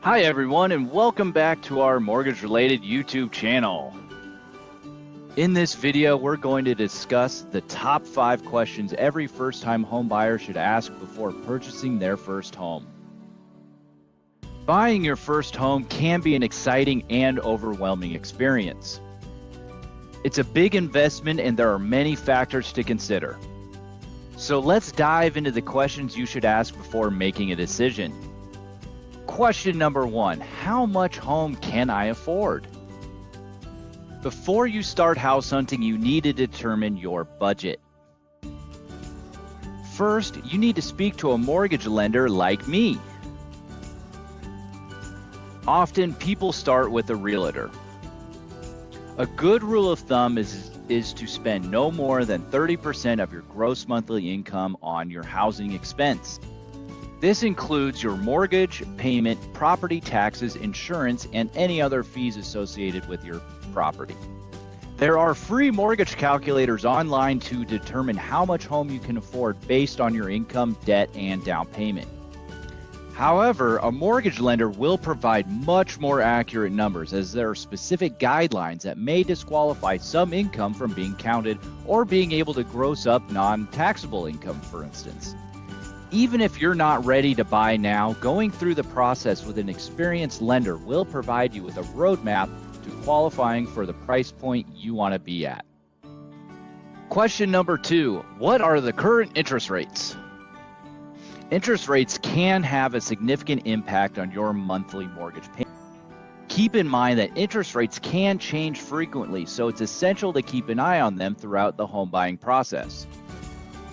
Hi everyone, and welcome back to our mortgage-related YouTube channel. In this video, we're going to discuss the top 5 questions every first-time home buyer should ask before purchasing their first home. Buying your first home can be an exciting and overwhelming experience. It's a big investment and there are many factors to consider. So let's dive into the questions you should ask before making a decision. Question number 1, how much home can I afford? Before you start house hunting, you need to determine your budget. First, you need to speak to a mortgage lender like me. Often, people start with a realtor. A good rule of thumb is to spend no more than 30% of your gross monthly income on your housing expense. This includes your mortgage payment, property taxes, insurance, and any other fees associated with your property. There are free mortgage calculators online to determine how much home you can afford based on your income, debt, and down payment. However, a mortgage lender will provide much more accurate numbers as there are specific guidelines that may disqualify some income from being counted or being able to gross up non-taxable income, for instance. Even if you're not ready to buy now, going through the process with an experienced lender will provide you with a roadmap to qualifying for the price point you want to be at. Question number 2, what are the current interest rates? Interest rates can have a significant impact on your monthly mortgage payment. Keep in mind that interest rates can change frequently, so it's essential to keep an eye on them throughout the home buying process.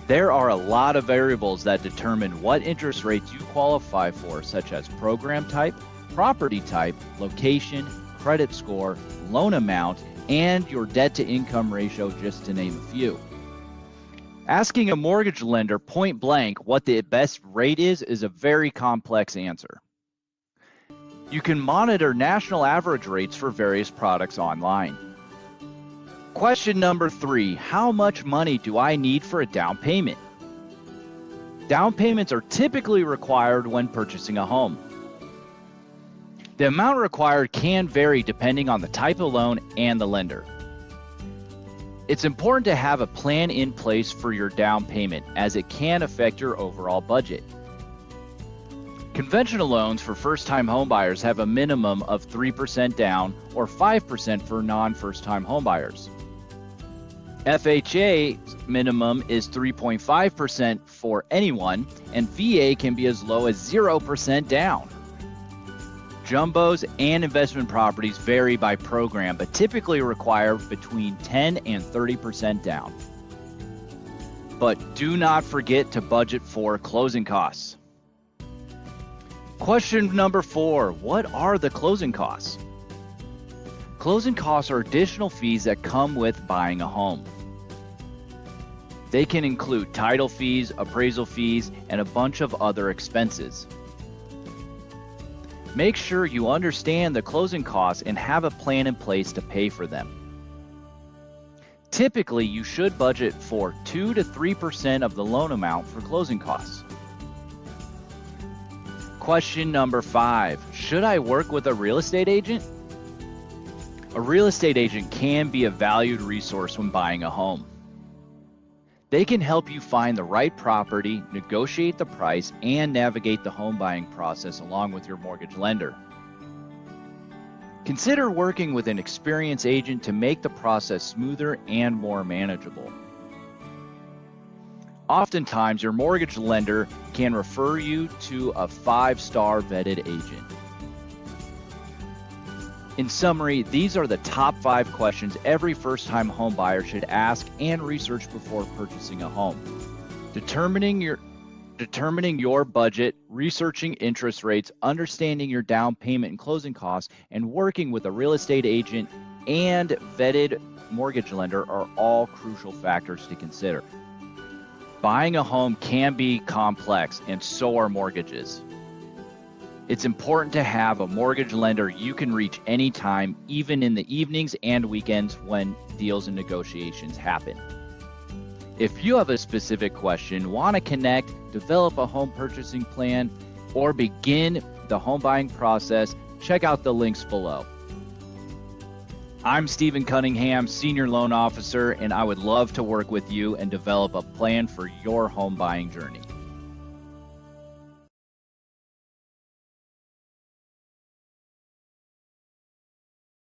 There are a lot of variables that determine what interest rates you qualify for, such as program type, property type, location, credit score, loan amount, and your debt-to-income ratio, just to name a few. Asking a mortgage lender point blank what the best rate is a very complex answer. You can monitor national average rates for various products online. Question number 3, how much money do I need for a down payment? Down payments are typically required when purchasing a home. The amount required can vary depending on the type of loan and the lender. It's important to have a plan in place for your down payment as it can affect your overall budget. Conventional loans for first-time homebuyers have a minimum of 3% down or 5% for non-first-time homebuyers. FHA's minimum is 3.5% for anyone, and VA can be as low as 0% down. Jumbos and investment properties vary by program, but typically require between 10 and 30% down. But do not forget to budget for closing costs. Question number 4, what are the closing costs? Closing costs are additional fees that come with buying a home. They can include title fees, appraisal fees, and a bunch of other expenses. Make sure you understand the closing costs and have a plan in place to pay for them. Typically, you should budget for 2 to 3% of the loan amount for closing costs. Question number 5, should I work with a real estate agent? A real estate agent can be a valued resource when buying a home. They can help you find the right property, negotiate the price, and navigate the home buying process along with your mortgage lender. Consider working with an experienced agent to make the process smoother and more manageable. Oftentimes, your mortgage lender can refer you to a 5-star vetted agent. In summary, these are the top 5 questions every first-time home buyer should ask and research before purchasing a home. Determining your budget, researching interest rates, understanding your down payment and closing costs, and working with a real estate agent and vetted mortgage lender are all crucial factors to consider. Buying a home can be complex, and so are mortgages. It's important to have a mortgage lender you can reach anytime, even in the evenings and weekends when deals and negotiations happen. If you have a specific question, want to connect, develop a home purchasing plan, or begin the home buying process, check out the links below. I'm Stephen Cunningham, Senior Loan Officer, and I would love to work with you and develop a plan for your home buying journey.